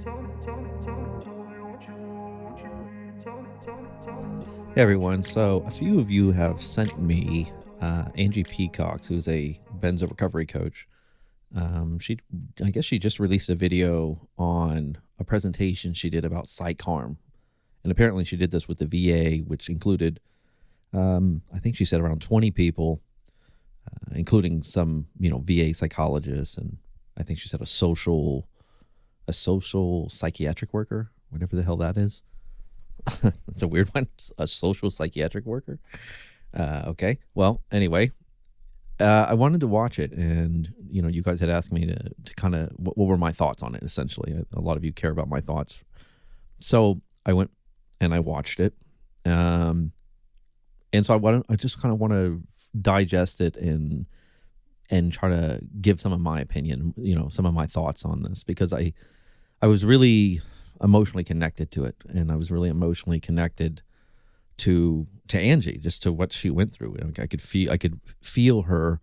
Hey everyone, so a few of you have sent me Angie Peacock, who's a Benzo recovery coach. I guess she just released a video on a presentation she did about psych harm, and apparently she did this with the VA, which included, I think she said around 20 people, including some VA psychologists, and I think she said a social psychiatric worker, whatever the hell that is. It's a weird one. A social psychiatric worker. Okay. Well, anyway, I wanted to watch it, and you guys had asked me to kind of what were my thoughts on it. Essentially, a lot of you care about my thoughts, so I went and I watched it, and so I just kind of want to digest it and try to give some of my opinion, some of my thoughts on this, because I was really emotionally connected to it, and I was really emotionally connected to Angie, just to what she went through. I could feel her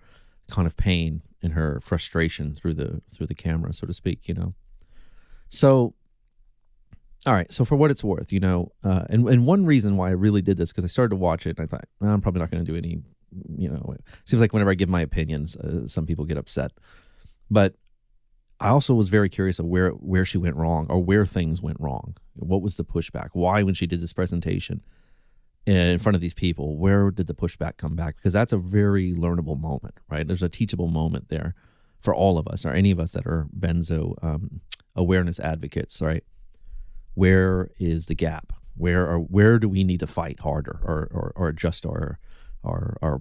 kind of pain and her frustration through the camera, so to speak. So all right, so for what it's worth, and one reason why I really did this, because I started to watch it and I thought, I'm probably not going to do any, it seems like whenever I give my opinions, some people get upset, but I also was very curious of where she went wrong, or where things went wrong. What was the pushback? Why, when she did this presentation in front of these people, where did the pushback come back? Because that's a very learnable moment, right? There's a teachable moment there for all of us, or any of us that are Benzo awareness advocates, right? Where is the gap? Where do we need to fight harder, or adjust our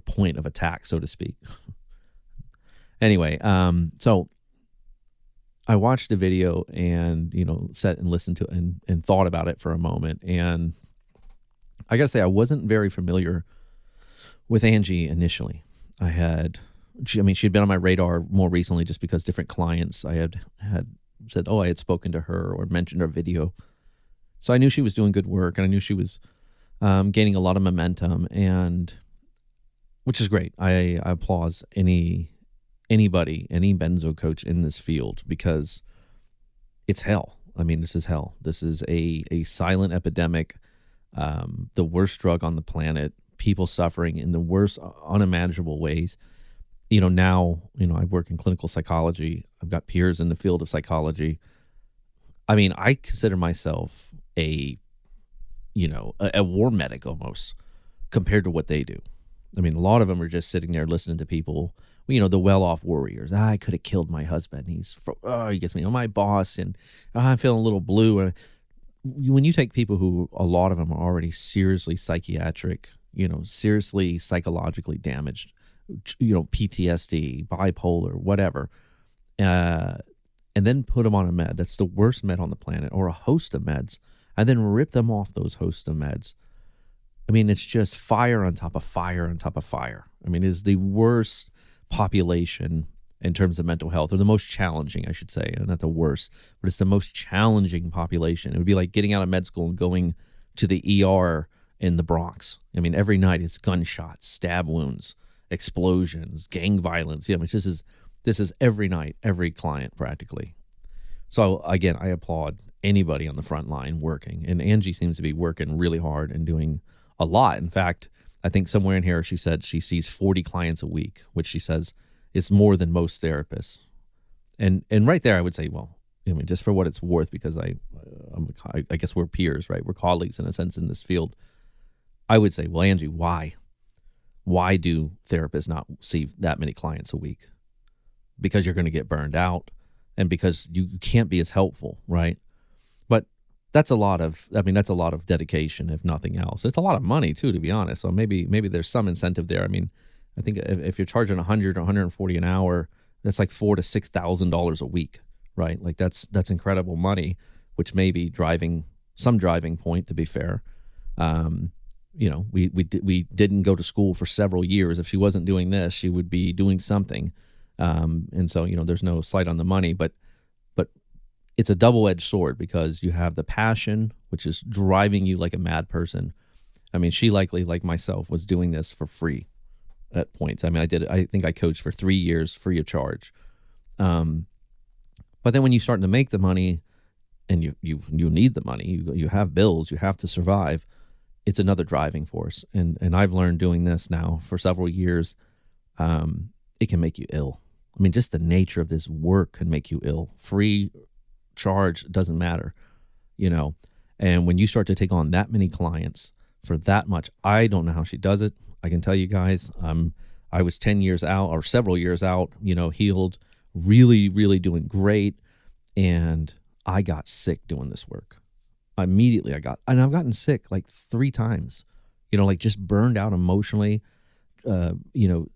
point of attack, so to speak? Anyway, so I watched the video and, sat and listened to it and thought about it for a moment. And I got to say, I wasn't very familiar with Angie initially. She'd been on my radar more recently just because different clients I had said, I had spoken to her or mentioned her video. So I knew she was doing good work, and I knew she was gaining a lot of momentum, and which is great. I applaud anybody, any Benzo coach in this field, because it's hell. This is hell. This is a silent epidemic, the worst drug on the planet, people suffering in the worst unimaginable ways. Now, I work in clinical psychology. I've got peers in the field of psychology. I consider myself a war medic almost, compared to what they do. A lot of them are just sitting there listening to people, the well-off warriors. I could have killed my husband. He gets me on my boss, and I'm feeling a little blue. When you take people who, a lot of them are already seriously psychiatric, seriously psychologically damaged, PTSD, bipolar, whatever, and then put them on a med that's the worst med on the planet, or a host of meds, and then rip them off those host of meds. It's just fire on top of fire on top of fire. It is the worst population in terms of mental health, or the most challenging, I should say. Not the worst, but it's the most challenging population. It would be like getting out of med school and going to the ER in the Bronx. Every night it's gunshots, stab wounds, explosions, gang violence. This is every night, every client practically. So again, I applaud anybody on the front line working, and Angie seems to be working really hard and doing a lot. In fact, I think somewhere in here she said she sees 40 clients a week, which she says is more than most therapists. And right there, I would say, well, just for what it's worth, because I guess we're peers, right? We're colleagues in a sense in this field. I would say, well, Angie, why do therapists not see that many clients a week? Because you're going to get burned out, and because you can't be as helpful, right? But that's a lot of dedication, if nothing else. It's a lot of money too, to be honest. So maybe there's some incentive there. I think if you're charging $100 or $140 an hour, that's like $4,000 to $6,000 a week, right? Like that's incredible money, which may be some driving point, to be fair. We didn't go to school for several years. If she wasn't doing this, she would be doing something. And so, there's no slight on the money, but it's a double-edged sword, because you have the passion, which is driving you like a mad person. She likely, like myself, was doing this for free at points. I think I coached for 3 years free of charge. But then when you start to make the money and you need the money. You have bills. You have to survive. It's another driving force. And I've learned doing this now for several years. It can make you ill. I mean, just the nature of this work can make you ill. Free, charge, doesn't matter, you know. And when you start to take on that many clients for that much, I don't know how she does it. I can tell you guys, I was 10 years out or several years out, you know, healed, really, really doing great. And I got sick doing this work. Immediately and I've gotten sick like 3 times, you know, like just burned out emotionally. You know,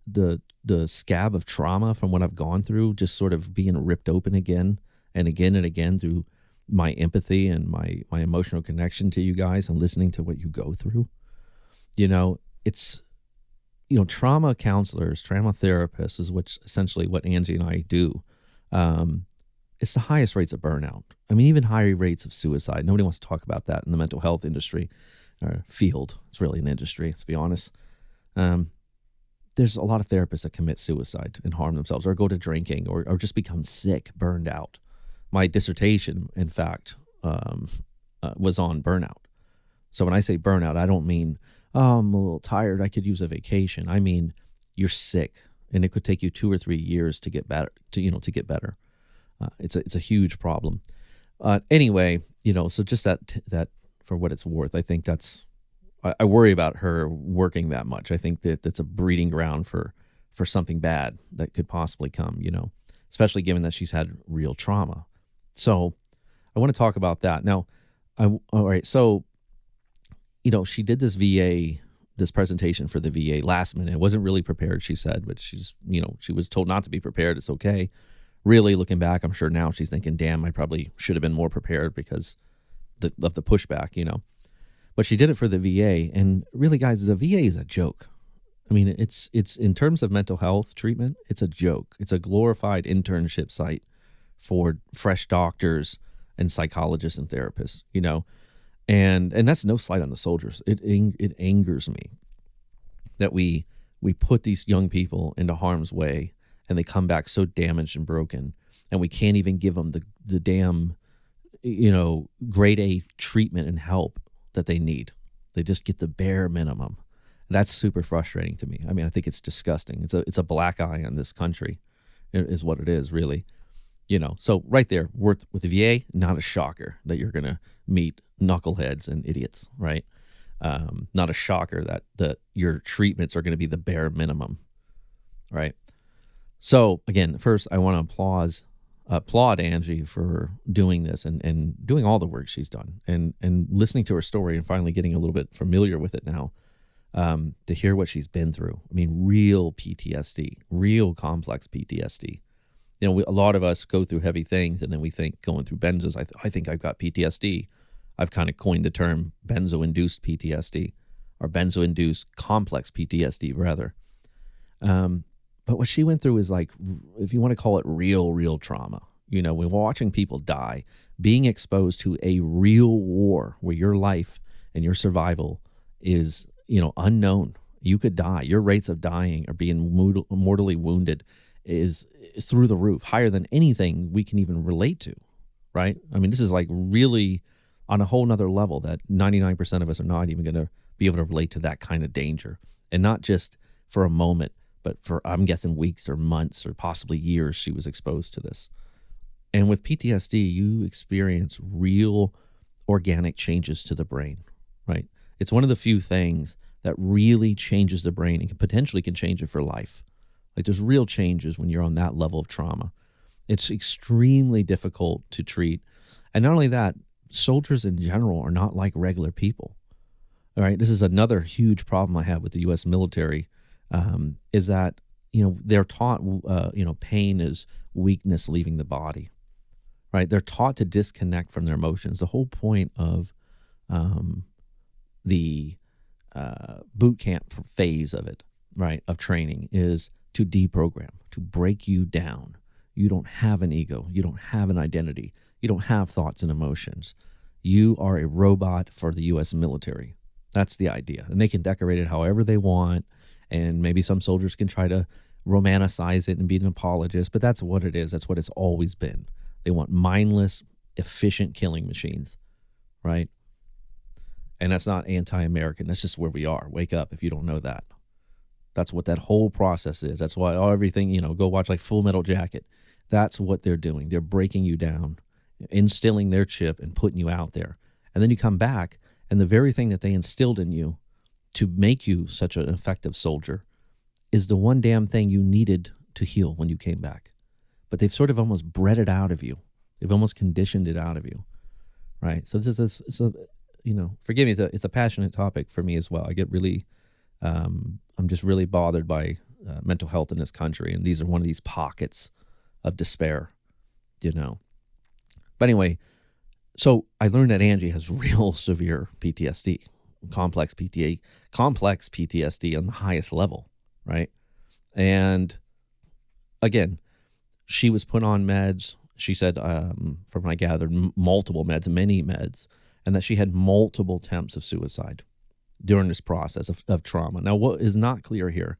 the scab of trauma from what I've gone through, just sort of being ripped open again and again and again through my empathy and my emotional connection to you guys and listening to what you go through. You know, it's, you know, trauma counselors, trauma therapists is essentially what Angie and I do. It's the highest rates of burnout. I mean, even higher rates of suicide. Nobody wants to talk about that in the mental health industry or field. It's really an industry, let's be honest. There's a lot of therapists that commit suicide and harm themselves or go to drinking or just become sick, burned out. My dissertation, in fact, was on burnout. So when I say burnout, I don't mean, oh, I'm a little tired, I could use a vacation. I mean, you're sick and it could take you 2 or 3 years to get better, to get better. It's a huge problem. Anyway, you know, so just that for what it's worth, I think I worry about her working that much. I think that's a breeding ground for something bad that could possibly come, you know, especially given that she's had real trauma. So I want to talk about that. Now, all right, so, you know, she did this presentation for the VA last minute. It wasn't really prepared, she said, but she's, you know, she was told not to be prepared. It's okay. Really looking back, I'm sure now she's thinking, damn, I probably should have been more prepared because of the pushback, you know. But she did it for the VA. And really, guys, the VA is a joke. I mean, it's in terms of mental health treatment, it's a joke. It's a glorified internship site for fresh doctors and psychologists and therapists, you know. And that's no slight on the soldiers. It angers me that we put these young people into harm's way and they come back so damaged and broken, and we can't even give them the damn, you know, grade A treatment and help that they need. They just get the bare minimum. That's super frustrating to me. I mean, I think it's disgusting. It's a black eye on this country, is what it is, really. You know, so right there, with the VA, not a shocker that you're going to meet knuckleheads and idiots, right? Not a shocker that your treatments are going to be the bare minimum, right? So again, first I want to applaud Angie for doing this and doing all the work she's done and listening to her story and finally getting a little bit familiar with it now, to hear what she's been through. I mean, real PTSD, real complex PTSD. You know, a lot of us go through heavy things and then we think going through benzos, I think I've got PTSD. I've kind of coined the term benzo-induced PTSD or benzo-induced complex PTSD rather. But what she went through is like, if you want to call it real trauma, you know, when we're watching people die, being exposed to a real war where your life and your survival is, you know, unknown. You could die. Your rates of dying or being mortally wounded is through the roof, higher than anything we can even relate to, right? I mean, this is like really on a whole nother level that 99% of us are not even going to be able to relate to that kind of danger. And not just for a moment, but for, I'm guessing, weeks or months or possibly years she was exposed to this. And with PTSD, you experience real organic changes to the brain, right? It's one of the few things that really changes the brain and potentially can change it for life. Like there's real changes when you're on that level of trauma. It's extremely difficult to treat. And not only that, soldiers in general are not like regular people. All right, this is another huge problem I have with the U.S. military. Is that, you know, they're taught, you know, pain is weakness leaving the body, right? They're taught to disconnect from their emotions. The whole point of the boot camp phase of it, right, of training is to deprogram, to break you down. You don't have an ego. You don't have an identity. You don't have thoughts and emotions. You are a robot for the U.S. military. That's the idea. And they can decorate it however they want. And maybe some soldiers can try to romanticize it and be an apologist, but that's what it is. That's what it's always been. They want mindless efficient killing machines, right? And that's not anti-American. That's just where we are. Wake up if you don't know that. That's what that whole process is. That's why everything, go watch like Full Metal Jacket. That's what they're doing. They're breaking you down, instilling their chip and putting you out there. And then you come back, and the very thing that they instilled in you to make you such an effective soldier is the one damn thing you needed to heal when you came back. But they've sort of almost bred it out of you. They've almost conditioned it out of you, right? So it's a forgive me, it's a passionate topic for me as well. I get really, I'm just really bothered by mental health in this country, and these are one of these pockets of despair, But anyway, so I learned that Angie has real severe PTSD, complex PTSD on the highest level, right? And again, she was put on meds. She said, from what I gathered, multiple meds, many meds, and that she had multiple attempts of suicide during this process of trauma. Now, what is not clear here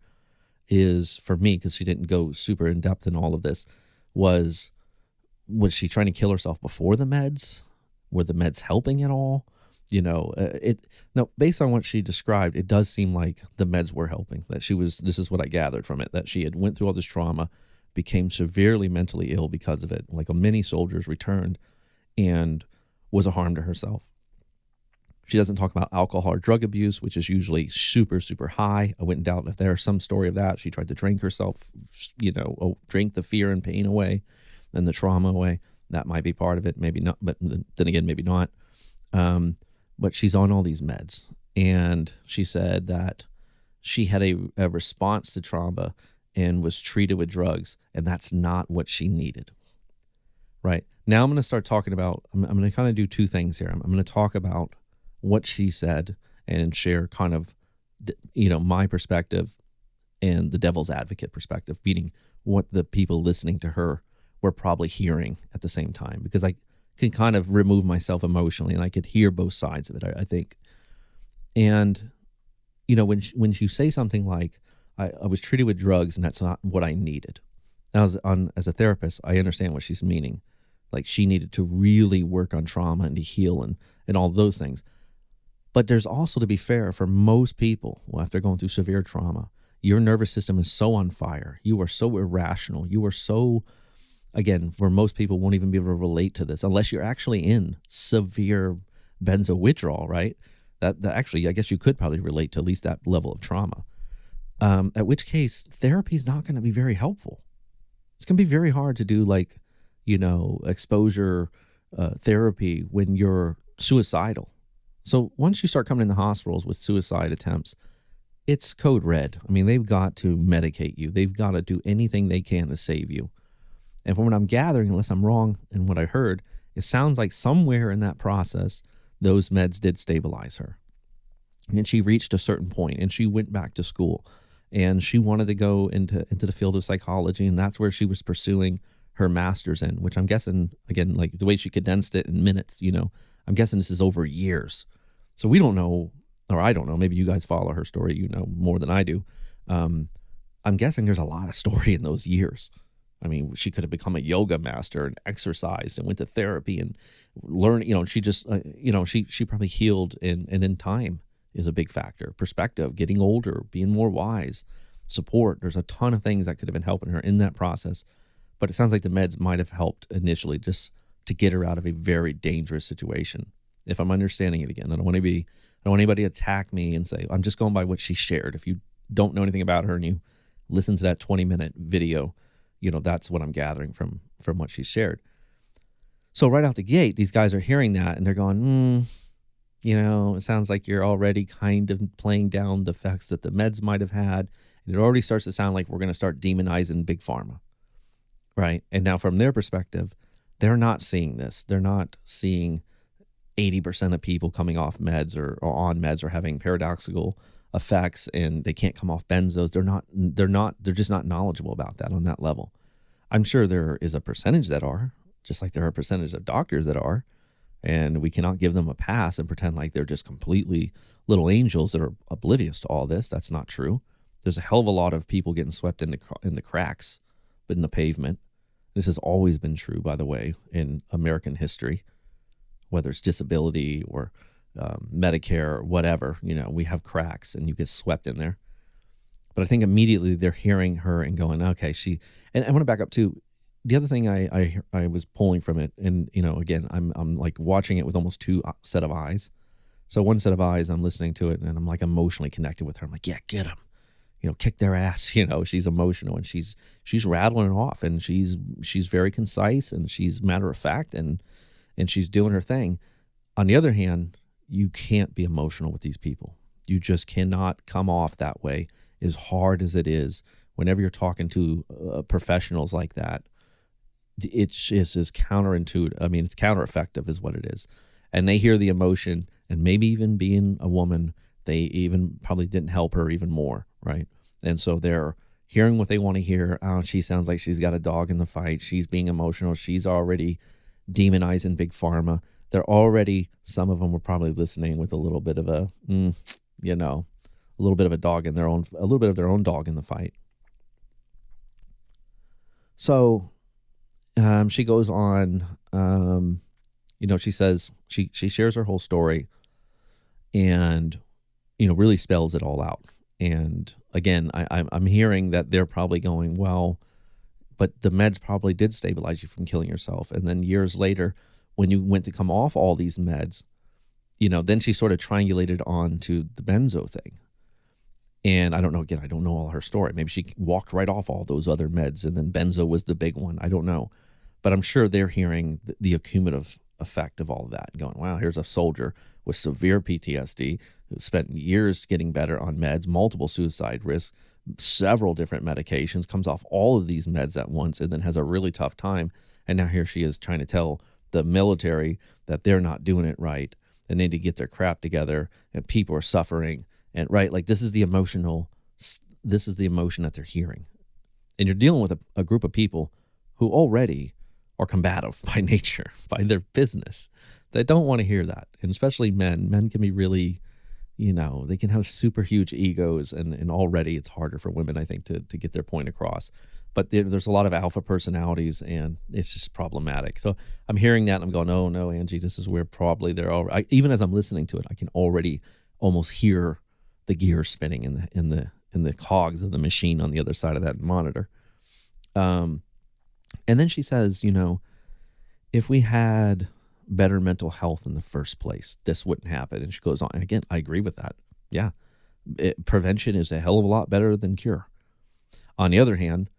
is, for me, because she didn't go super in depth in all of this, was she trying to kill herself before the meds? Were the meds helping at all? Based on what she described, it does seem like the meds were helping. This is what I gathered from it, that she had went through all this trauma, became severely mentally ill because of it, like many soldiers returned, and was a harm to herself. She doesn't talk about alcohol or drug abuse, which is usually super, super high. I wouldn't doubt if there's some story of that. She tried to drink herself, drink the fear and pain away and the trauma away. That might be part of it, maybe not, but then again, maybe not. But she's on all these meds. And she said that she had a response to trauma and was treated with drugs, and that's not what she needed. Right? Now I'm going to start talking about, I'm going to kind of do two things here. I'm going to talk about what she said and share kind of, my perspective and the devil's advocate perspective, meaning what the people listening to her were probably hearing at the same time, because I can kind of remove myself emotionally and I could hear both sides of it, I think. And, when you say something like, I was treated with drugs and that's not what I needed. Now, as a therapist, I understand what she's meaning. Like, she needed to really work on trauma and to heal and all those things. But there's also, to be fair, for most people, after going through severe trauma, your nervous system is so on fire. You are so irrational. You are so, again, for most people won't even be able to relate to this unless you're actually in severe benzo withdrawal, right? That actually, I guess you could probably relate to at least that level of trauma. At which case, therapy is not going to be very helpful. It's going to be very hard to do exposure therapy when you're suicidal. So once you start coming into hospitals with suicide attempts, it's code red. I mean, they've got to medicate you. They've got to do anything they can to save you. And from what I'm gathering, unless I'm wrong in what I heard, it sounds like somewhere in that process, those meds did stabilize her. And she reached a certain point and she went back to school and she wanted to go into the field of psychology. And that's where she was pursuing her master's in, which I'm guessing, again, like the way she condensed it in minutes, I'm guessing this is over years. So we don't know, or I don't know, maybe you guys follow her story, more than I do. I'm guessing there's a lot of story in those years. I mean, she could have become a yoga master and exercised and went to therapy and learned, she just, she probably healed and in time is a big factor. Perspective, getting older, being more wise, support. There's a ton of things that could have been helping her in that process. But it sounds like the meds might have helped initially just to get her out of a very dangerous situation. If I'm understanding it again, I don't want anybody to attack me and say, I'm just going by what she shared. If you don't know anything about her and you listen to that 20-minute video, that's what I'm gathering from what she shared. So right out the gate, these guys are hearing that and they're going, it sounds like you're already kind of playing down the effects that the meds might have had. And it already starts to sound like we're going to start demonizing Big Pharma. Right. And now from their perspective, they're not seeing this. They're not seeing 80% of people coming off meds or on meds or having paradoxical effects and they can't come off benzos. They're just not knowledgeable about that on that level. I'm sure there is a percentage that are, just like there are a percentage of doctors that are, and we cannot give them a pass and pretend like they're just completely little angels that are oblivious to all this. That's not true. There's a hell of a lot of people getting swept in the cracks, but in the pavement. This has always been true, by the way, in American history, whether it's disability or Medicare or whatever. We have cracks and you get swept in there. But I think immediately they're hearing her and going, okay, and I want to back up too. The other thing I was pulling from it, and again, I'm like watching it with almost two set of eyes. So one set of eyes, I'm listening to it and I'm like emotionally connected with her. I'm like, yeah, get them, kick their ass. She's emotional and she's rattling it off, and she's very concise and she's matter of fact, and she's doing her thing. On the other hand, you can't be emotional with these people. You just cannot come off that way, as hard as it is. Whenever you're talking to professionals like that, it's just as counterintuitive. I mean, it's counter-effective is what it is. And they hear the emotion, and maybe even being a woman, they even probably didn't help her even more, right? And so they're hearing what they want to hear. Oh, she sounds like she's got a dog in the fight. She's being emotional. She's already demonizing Big Pharma. Some of them were probably listening with a little bit of a, a little bit of a little bit of their own dog in the fight. So she goes on, she says, she shares her whole story and, really spells it all out. And again, I'm hearing that they're probably going, well, but the meds probably did stabilize you from killing yourself. And then years later, when you went to come off all these meds, then she sort of triangulated on to the benzo thing. And I don't know, again, I don't know all her story. Maybe she walked right off all those other meds and then benzo was the big one. I don't know. But I'm sure they're hearing the accumulative effect of all of that and going, wow, here's a soldier with severe PTSD who spent years getting better on meds, multiple suicide risks, several different medications, comes off all of these meds at once, and then has a really tough time. And now here she is trying to tell the military that they're not doing it right and they need to get their crap together, and people are suffering. And right, like this is the emotion that they're hearing. And you're dealing with a group of people who already are combative by nature, by their business, that don't want to hear that. And especially men. Men can be really, they can have super huge egos, and already it's harder for women, I think, to get their point across. But there's a lot of alpha personalities, and it's just problematic. So I'm hearing that, and I'm going, oh, no, Angie, this is where probably they're all right. Even as I'm listening to it, I can already almost hear the gears spinning in the cogs of the machine on the other side of that monitor. And then she says, if we had better mental health in the first place, this wouldn't happen. And she goes on. And again, I agree with that. Yeah. Prevention is a hell of a lot better than cure. On the other hand,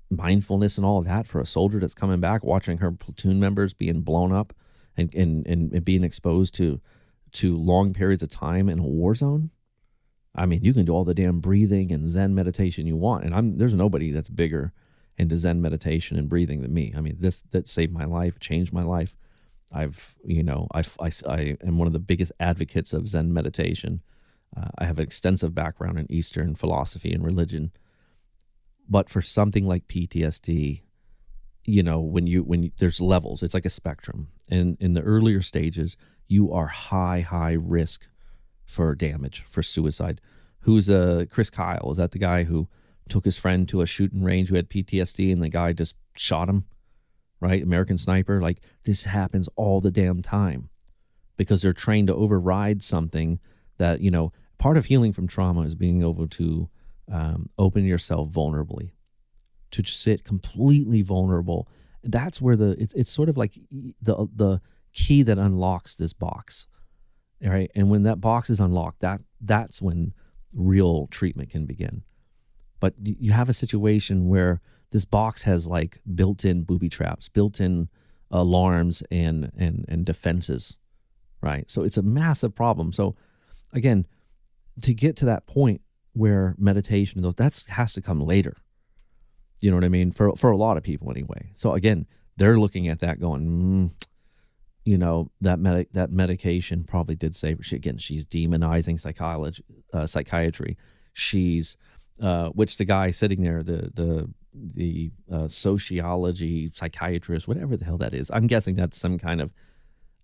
mindfulness and all of that for a soldier that's coming back, watching her platoon members being blown up and being exposed to long periods of time in a war zone. I mean, you can do all the damn breathing and Zen meditation you want. And there's nobody that's bigger into Zen meditation and breathing than me. I mean, that saved my life, changed my life. I am one of the biggest advocates of Zen meditation. I have an extensive background in Eastern philosophy and religion. But for something like PTSD, when there's levels, it's like a spectrum. And in the earlier stages, you are high risk for damage, for suicide. Who's Chris Kyle? Is that the guy who took his friend to a shooting range who had PTSD and the guy just shot him? Right? American Sniper. Like, this happens all the damn time because they're trained to override something that, part of healing from trauma is being able to open yourself vulnerably, to sit completely vulnerable. That's where it's sort of like the key that unlocks this box. All right. And when that box is unlocked, that's when real treatment can begin. But you have a situation where this box has like built-in booby traps, built-in alarms and defenses, right? So it's a massive problem. So again, to get to that point where meditation, that has to come later. You know what I mean? For a lot of people anyway. So again, they're looking at that going, that medication probably did save her. She's demonizing psychiatry. She's which the guy sitting there, the sociology psychiatrist, whatever the hell that is. I'm guessing that's some kind of.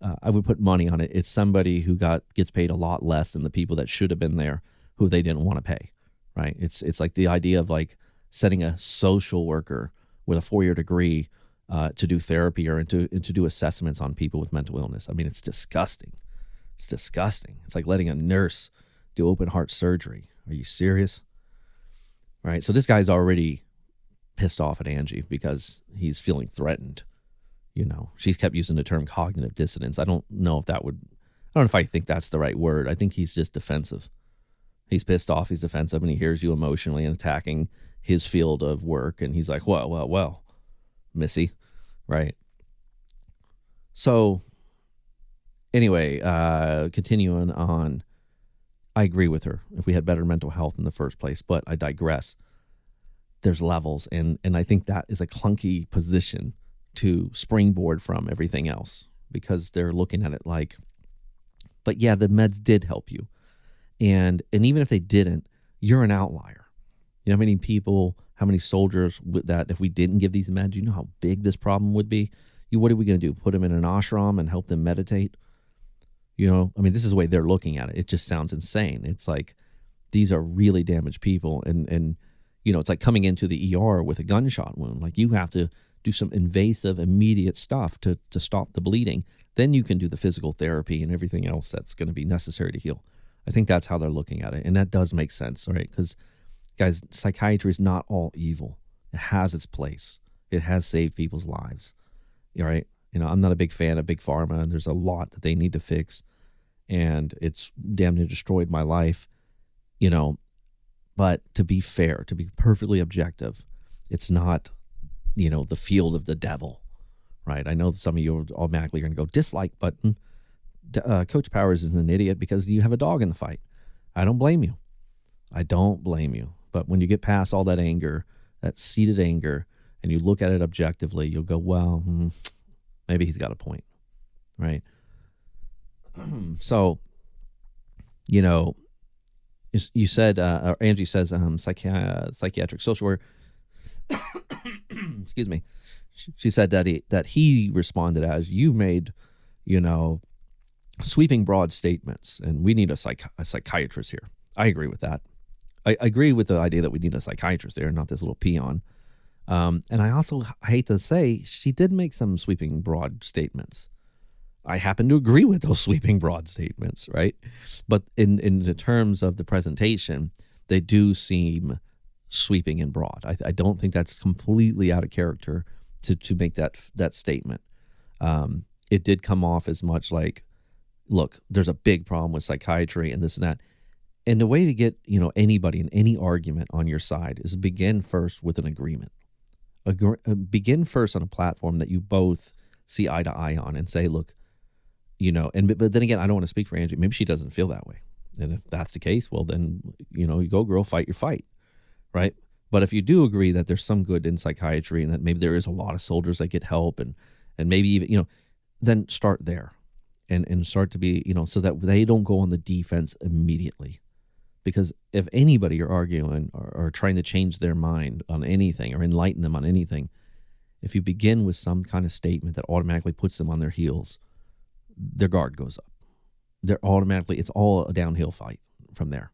I would put money on it. It's somebody who gets paid a lot less than the people that should have been there, who they didn't want to pay. Right? It's like the idea of like setting a social worker with a 4-year degree to do therapy or to do assessments on people with mental illness. I mean, it's disgusting. It's disgusting. It's like letting a nurse do open heart surgery. Are you serious? Right. So this guy's already pissed off at Angie because he's feeling threatened. She's kept using the term cognitive dissonance. I don't know if I think that's the right word. I think he's just defensive. He's pissed off. He's defensive, and he hears you emotionally and attacking his field of work. And he's like, well, Missy. Right. So anyway, continuing on, I agree with her if we had better mental health in the first place, but I digress. There's levels, and I think that is a clunky position to springboard from everything else, because they're looking at it like, but yeah, the meds did help you. And even if they didn't, you're an outlier. You know how many people, how many soldiers that if we didn't give these meds, you know how big this problem would be? What are we going to do? Put them in an ashram and help them meditate? This is the way they're looking at it. It just sounds insane. It's like, these are really damaged people. And it's like coming into the ER with a gunshot wound. Like, you have to do some invasive, immediate stuff to stop the bleeding. Then you can do the physical therapy and everything else that's going to be necessary to heal. I think that's how they're looking at it. And that does make sense, right? Because, guys, psychiatry is not all evil. It has its place. It has saved people's lives, right? I'm not a big fan of Big Pharma, and there's a lot that they need to fix. And it's damn near destroyed my life, But to be fair, to be perfectly objective, it's not, the field of the devil, right? I know some of you are automatically going to go dislike button. Coach Powers is an idiot because you have a dog in the fight. I don't blame you. But when you get past all that anger, that seated anger, and you look at it objectively, you'll go, well, maybe he's got a point, right? So, you said, or Angie says, psychiatric social worker, excuse me. She said that he responded as, you've made, sweeping broad statements, and we need a psychiatrist here. I agree with that. I agree with the idea that we need a psychiatrist there, not this little peon. And I also hate to say, she did make some sweeping broad statements. I happen to agree with those sweeping broad statements, right? But in the terms of the presentation, they do seem sweeping and broad. I don't think that's completely out of character to make that statement. It did come off as much like, look, there's a big problem with psychiatry and this and that. And the way to get anybody in any argument on your side is begin first with an agreement. Begin first on a platform that you both see eye to eye on, and say, look, but then again, I don't want to speak for Angie. Maybe she doesn't feel that way. And if that's the case, well, then, you go, girl, fight your fight, right? But if you do agree that there's some good in psychiatry and that maybe there is a lot of soldiers that get help and maybe even, then start there and start to be, so that they don't go on the defense immediately. Because if anybody you're arguing or trying to change their mind on anything or enlighten them on anything, if you begin with some kind of statement that automatically puts them on their heels, their guard goes up. It's all a downhill fight from there,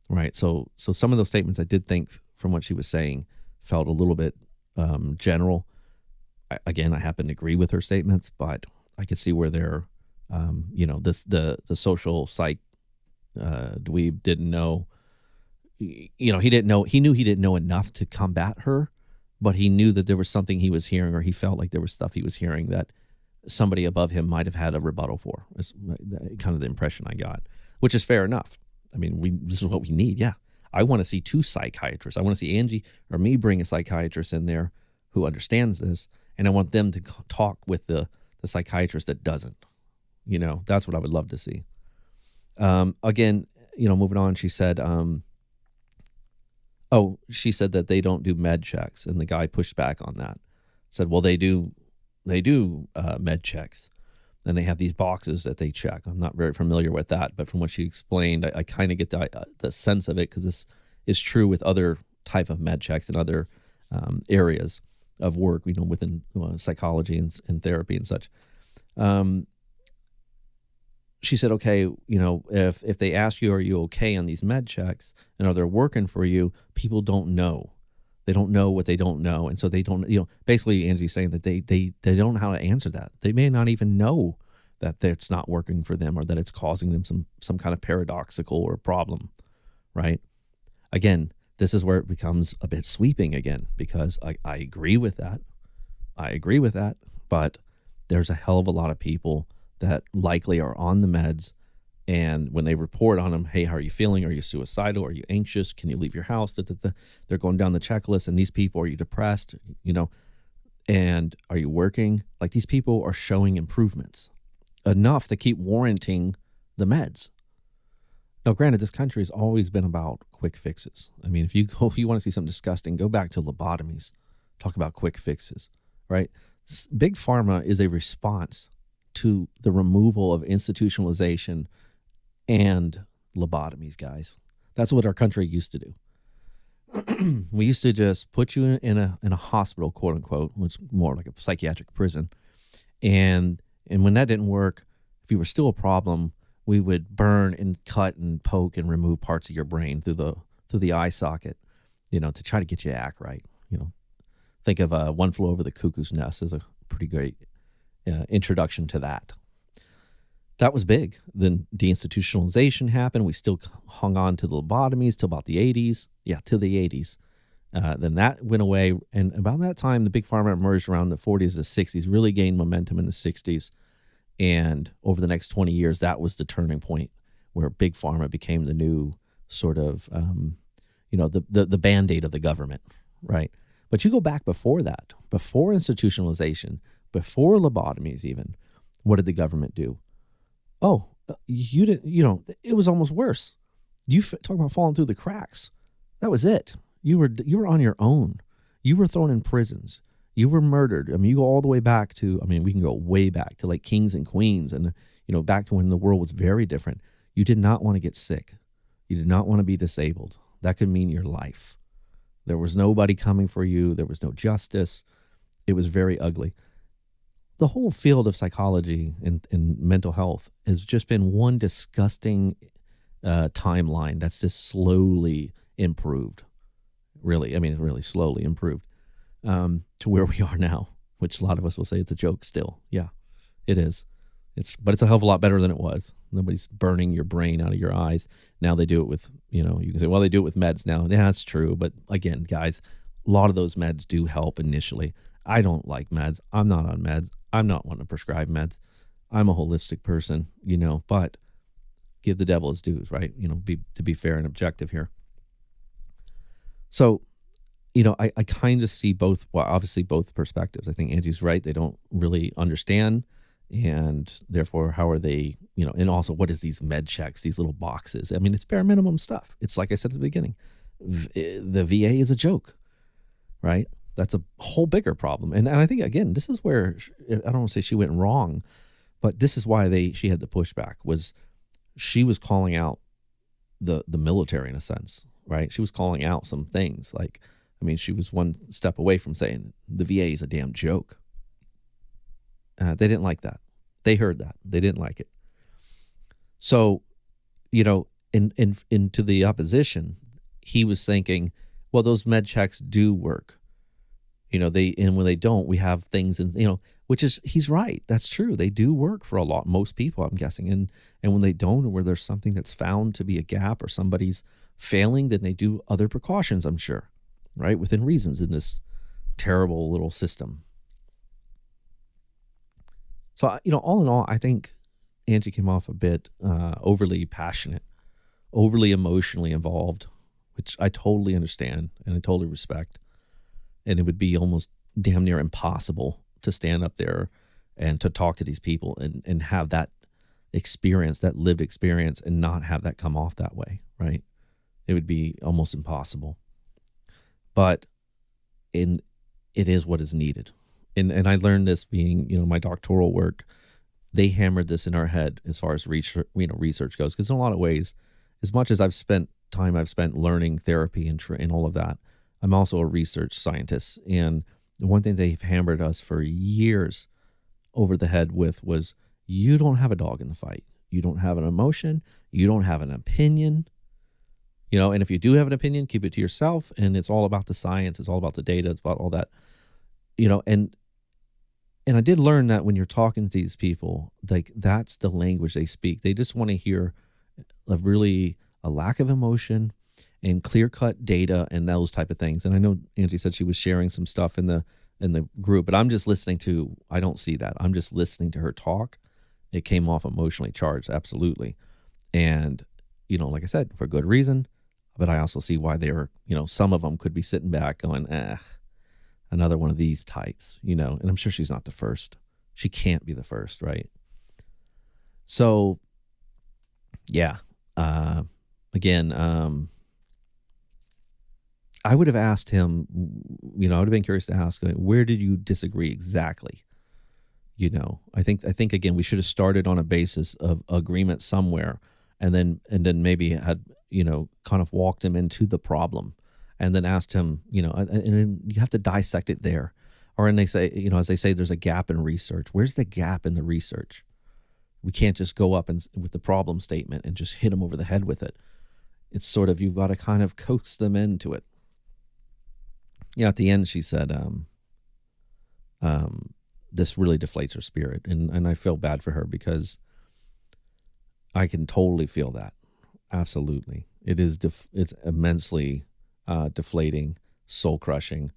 right? So some of those statements I did think from what she was saying felt a little bit general. I happen to agree with her statements, but I could see where they're, the social psych dweeb didn't know, he knew he didn't know enough to combat her, but he knew that there was something he was hearing, or he felt like there was stuff he was hearing that somebody above him might have had a rebuttal for. It's kind of the impression I got, which is fair enough. I mean, this is what we need. Yeah. I want to see two psychiatrists. I want to see Angie or me bring a psychiatrist in there who understands this, and I want them to talk with the psychiatrist that doesn't. That's what I would love to see. Again, moving on, she said, she said that they don't do med checks, and the guy pushed back on that. Said, well, they do med checks, and they have these boxes that they check. I'm not very familiar with that, but from what she explained, I kind of get the sense of it, because this is true with other type of med checks and other areas of work, within psychology and therapy and such. She said, okay, if they ask you, are you okay on these med checks, and are they working for you, people don't know. They don't know what they don't know. And so they don't, basically Angie's saying that they don't know how to answer that. They may not even know that it's not working for them or that it's causing them some kind of paradoxical or problem, right? Again, this is where it becomes a bit sweeping again, because I agree with that. I agree with that, but there's a hell of a lot of people that likely are on the meds, and when they report on them, hey, how are you feeling? Are you suicidal? Are you anxious? Can you leave your house? They're going down the checklist, and these people, are you depressed? And are you working? Like, these people are showing improvements enough to keep warranting the meds. Now, granted, this country has always been about quick fixes. I mean, if you want to see something disgusting, go back to lobotomies. Talk about quick fixes, right? Big pharma is a response to the removal of institutionalization and lobotomies, guys. That's what our country used to do. We used to just put you in a hospital, quote unquote, which is more like a psychiatric prison. And when that didn't work, if you were still a problem, we would burn and cut and poke and remove parts of your brain through the eye socket, to try to get you to act right. Think of One Flew Over the Cuckoo's Nest as a pretty great introduction to that. That was big. Then deinstitutionalization happened. We still hung on to the lobotomies till about the 80s. Yeah, till the 80s. Then that went away. And about that time, the big pharma emerged around the 40s to 60s, really gained momentum in the 60s. And over the next 20 years, that was the turning point where big pharma became the new sort of, the Band-Aid of the government, right? But you go back before that, before institutionalization, before lobotomies even, what did the government do? Oh, you didn't, it was almost worse. You talk about falling through the cracks. That was it. You were on your own. You were thrown in prisons. You were murdered. I mean, you go all the way back to, we can go way back to like kings and queens and, back to when the world was very different. You did not want to get sick. You did not want to be disabled. That could mean your life. There was nobody coming for you. There was no justice. It was very ugly. The whole field of psychology and mental health has just been one disgusting timeline that's just slowly improved. Really, really slowly improved to where we are now, which a lot of us will say it's a joke still. Yeah, it is. But it's a hell of a lot better than it was. Nobody's burning your brain out of your eyes. Now they do it with, you can say, well, they do it with meds now. Yeah, that's true. But again, guys, a lot of those meds do help initially. I don't like meds. I'm not on meds. I'm not one to prescribe meds. I'm a holistic person, but give the devil his dues, right? To be fair and objective here. So, I kind of see both, well, obviously both perspectives. I think Angie's right. They don't really understand. And therefore, how are they, and also what is these med checks, these little boxes? It's bare minimum stuff. It's like I said at the beginning, the VA is a joke, right? That's a whole bigger problem. And I think, again, this is where, I don't want to say she went wrong, but this is why she had the pushback, was she was calling out the military in a sense, right? She was calling out some things like, she was one step away from saying the VA is a damn joke. They didn't like that. They heard that. They didn't like it. So, into the opposition, he was thinking, well, those med checks do work. And when they don't, we have things, which is, he's right. That's true. They do work for most people, I'm guessing. And when they don't, or where there's something that's found to be a gap or somebody's failing, then they do other precautions, I'm sure, right? Within reasons in this terrible little system. So, all in all, I think Angie came off a bit overly passionate, overly emotionally involved, which I totally understand and I totally respect. And it would be almost damn near impossible to stand up there and to talk to these people and have that experience, that lived experience, and not have that come off that way, right? It would be almost impossible. But it is what is needed. And I learned this being, my doctoral work. They hammered this in our head as far as research goes, because in a lot of ways, as much as I've spent learning therapy and all of that, I'm also a research scientist. And the one thing they've hammered us for years over the head with was, you don't have a dog in the fight. You don't have an emotion. You don't have an opinion. And if you do have an opinion, keep it to yourself. And it's all about the science. It's all about the data. It's about all that, and I did learn that when you're talking to these people, like that's the language they speak. They just want to hear a lack of emotion and clear-cut data and those type of things. And I know Angie said she was sharing some stuff in the group, but I'm just listening to, I don't see that. I'm just listening to her talk. It came off emotionally charged, absolutely. And, like I said, for good reason, but I also see why they were, some of them could be sitting back going, another one of these types, and I'm sure she's not the first. She can't be the first, right? So, yeah. Again, I would have asked him, I would have been curious to ask him, where did you disagree exactly? I think again, we should have started on a basis of agreement somewhere, and then maybe had, kind of walked him into the problem. And then asked him, and you have to dissect it there. Or when they say, as they say, there's a gap in research. Where's the gap in the research? We can't just go up and with the problem statement and just hit them over the head with it. It's sort of, you've got to kind of coax them into it. At the end, she said, this really deflates her spirit. And I feel bad for her because I can totally feel that. Absolutely. It is, it's immensely deflating, soul crushing.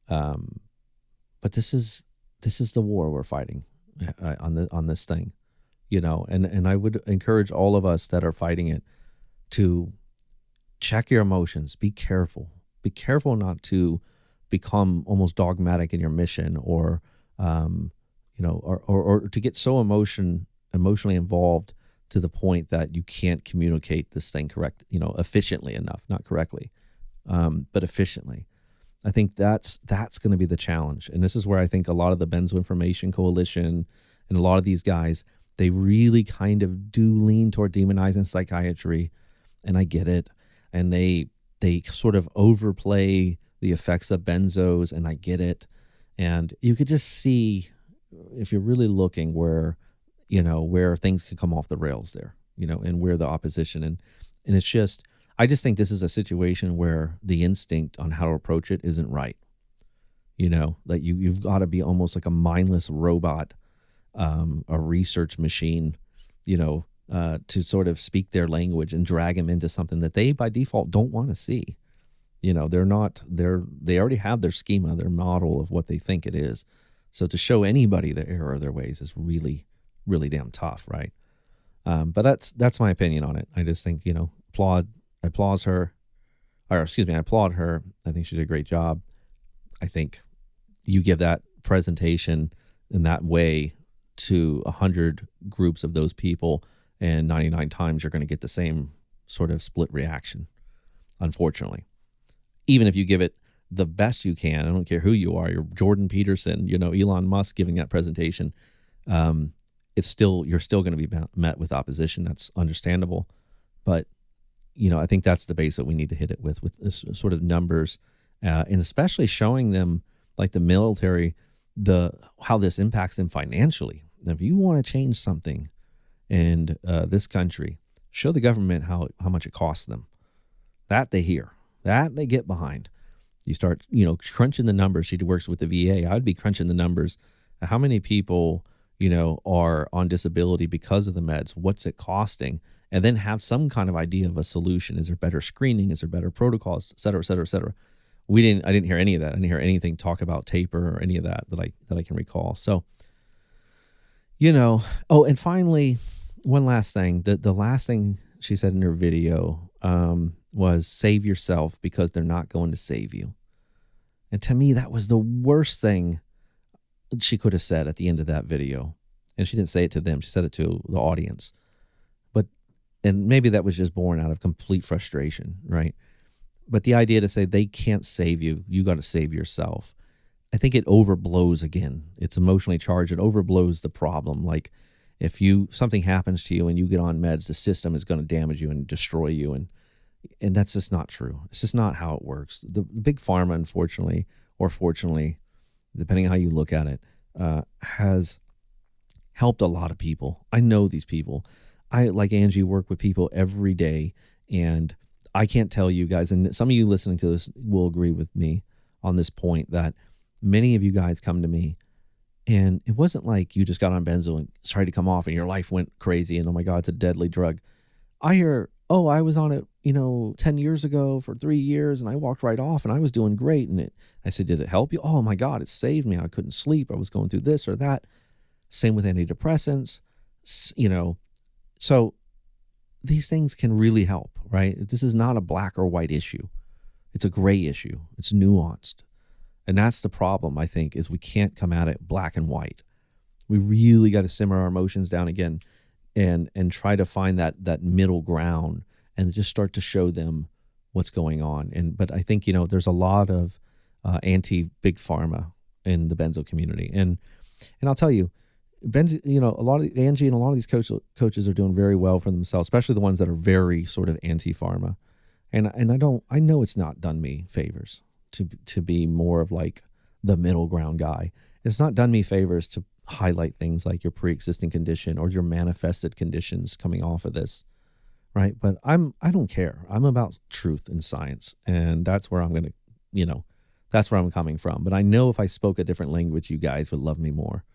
But this is the war we're fighting on this thing, and I would encourage all of us that are fighting it to check your emotions. Be careful not to become almost dogmatic in your mission or to get so emotionally involved to the point that you can't communicate this thing efficiently enough, not correctly. But efficiently. I think that's going to be the challenge. And this is where I think a lot of the Benzo Information Coalition and a lot of these guys, they really kind of do lean toward demonizing psychiatry. And I get it. And they sort of overplay the effects of benzos, and I get it. And you could just see, if you're really looking, where things could come off the rails there, and where the opposition. And it's just, I just think this is a situation where the instinct on how to approach it isn't right. That you've got to be almost like a mindless robot, a research machine, to sort of speak their language and drag them into something that they by default don't want to see. They already have their schema, their model of what they think it is. So to show anybody the error of their ways is really, really damn tough, right? But that's my opinion on it. I just think, I applaud her. I think she did a great job. I think you give that presentation in that way to 100 groups of those people, and 99 times you're going to get the same sort of split reaction, unfortunately. Even if you give it the best you can, I don't care who you are, you're Jordan Peterson, Elon Musk giving that presentation, you're still going to be met with opposition. That's understandable. But I think that's the base that we need to hit it with this sort of numbers, and especially showing them, like the military, how this impacts them financially. Now, if you want to change something in this country, show the government how much it costs them. That they hear, that they get behind. You start, crunching the numbers. She works with the VA. I'd be crunching the numbers. How many people, are on disability because of the meds? What's it costing? And then have some kind of idea of a solution. Is there better screening? Is there better protocols, et cetera, et cetera, et cetera? I didn't hear any of that. I didn't hear anything talk about taper or any of that I can recall. So, oh, and finally, one last thing. The last thing she said in her video was save yourself because they're not going to save you. And to me, that was the worst thing she could have said at the end of that video. And she didn't say it to them. She said it to the audience. And maybe that was just born out of complete frustration, right? But the idea to say they can't save you, you got to save yourself. I think it overblows again. It's emotionally charged. It overblows the problem. Like if something happens to you and you get on meds, the system is going to damage you and destroy you. And that's just not true. It's just not how it works. The big pharma, unfortunately, or fortunately, depending on how you look at it, has helped a lot of people. I know these people. I, like Angie, work with people every day, and I can't tell you guys, and some of you listening to this will agree with me on this point, that many of you guys come to me and it wasn't like you just got on benzo and tried to come off and your life went crazy and, oh my God, it's a deadly drug. I hear, oh, I was on it, 10 years ago for 3 years and I walked right off and I was doing great. And I said, did it help you? Oh my God, it saved me. I couldn't sleep. I was going through this or that. Same with antidepressants, so these things can really help, right? This is not a black or white issue. It's a gray issue. It's nuanced. And that's the problem, I think, is we can't come at it black and white. We really got to simmer our emotions down again and try to find that middle ground and just start to show them what's going on. But I think, there's a lot of anti-big pharma in the benzo community. And I'll tell you, Benzo, a lot of Angie and a lot of these coaches are doing very well for themselves, especially the ones that are very sort of anti-pharma. And I know it's not done me favors to be more of like the middle ground guy. It's not done me favors to highlight things like your pre-existing condition or your manifested conditions coming off of this, right? But I don't care. I'm about truth and science, and that's where I'm going to, that's where I'm coming from. But I know if I spoke a different language, you guys would love me more.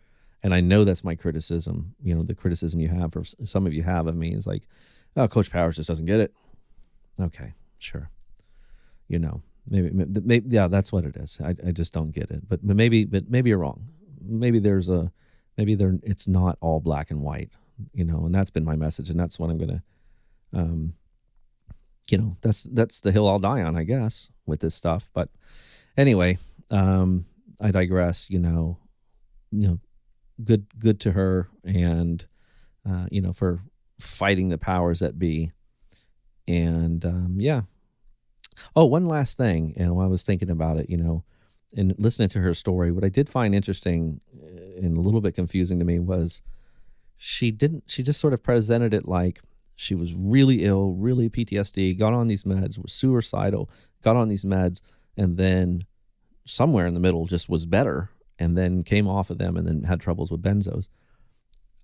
And I know that's my criticism. The criticism you have, or some of you have of me, is like, oh, Coach Powers just doesn't get it. Okay, sure. Maybe yeah, that's what it is. I just don't get it. But maybe you're wrong. Maybe it's not all black and white. And that's been my message, and that's what I'm gonna, that's the hill I'll die on, I guess, with this stuff. But anyway, I digress. Good to her, and for fighting the powers that be. And yeah. Oh, one last thing, and while I was thinking about it, and listening to her story, what I did find interesting and a little bit confusing to me was she just sort of presented it like she was really ill, really PTSD, got on these meds, was suicidal, got on these meds, and then somewhere in the middle just was better, and then came off of them and then had troubles with benzos.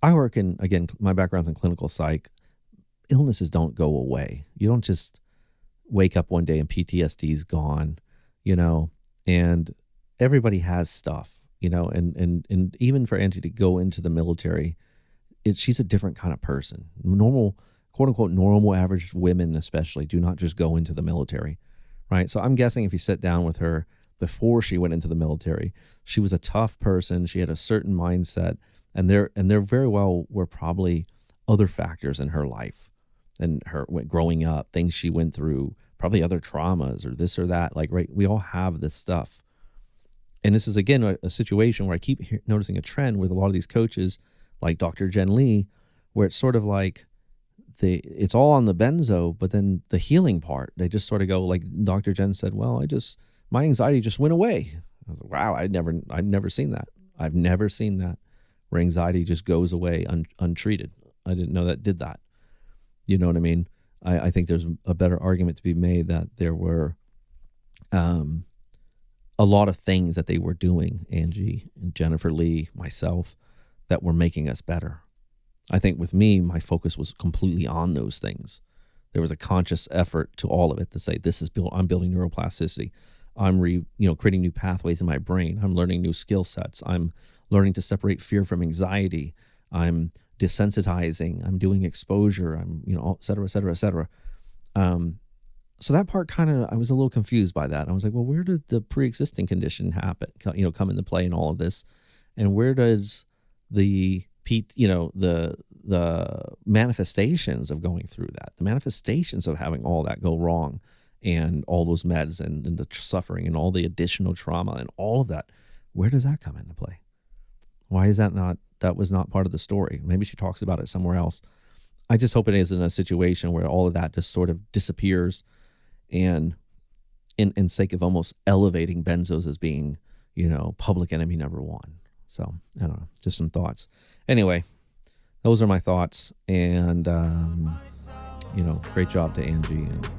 I work in, again, my background's in clinical psych. Illnesses don't go away. You don't just wake up one day and PTSD is gone, and everybody has stuff, and even for Angie to go into the military, she's a different kind of person. Normal, quote unquote, normal average women especially do not just go into the military, right? So I'm guessing if you sit down with her before she went into the military, she was a tough person. She had a certain mindset, and there very well were probably other factors in her life and her growing up, things she went through, probably other traumas or this or that. Like, right, we all have this stuff. And this is, again, a situation where I keep noticing a trend with a lot of these coaches, like Dr. Jen Lee, where it's sort of like it's all on the benzo, but then the healing part, they just sort of go, like Dr. Jen said, well, my anxiety just went away. I was like, wow, I've never seen that. I've never seen that, where anxiety just goes away untreated. I didn't know that did that. You know what I mean? I think there's a better argument to be made that there were a lot of things that they were doing, Angie and Jennifer Lee, myself, that were making us better. I think with me, my focus was completely on those things. There was a conscious effort to all of it to say, I'm building neuroplasticity. I'm creating new pathways in my brain. I'm learning new skill sets. I'm learning to separate fear from anxiety. I'm desensitizing, I'm doing exposure, I'm, et cetera, et cetera, et cetera. So that part I was a little confused by that. I was like, well, where did the pre-existing condition come into play in all of this? And where does the manifestations of going through that, the manifestations of having all that go wrong, and all those meds and the suffering and all the additional trauma and all of that, where does that come into play? Why is that was not part of the story? Maybe she talks about it somewhere else. I just hope it isn't a situation where all of that just sort of disappears, and in sake of almost elevating benzos as being, public enemy number one. So I don't know, just some thoughts. Anyway, those are my thoughts, and great job to Angie and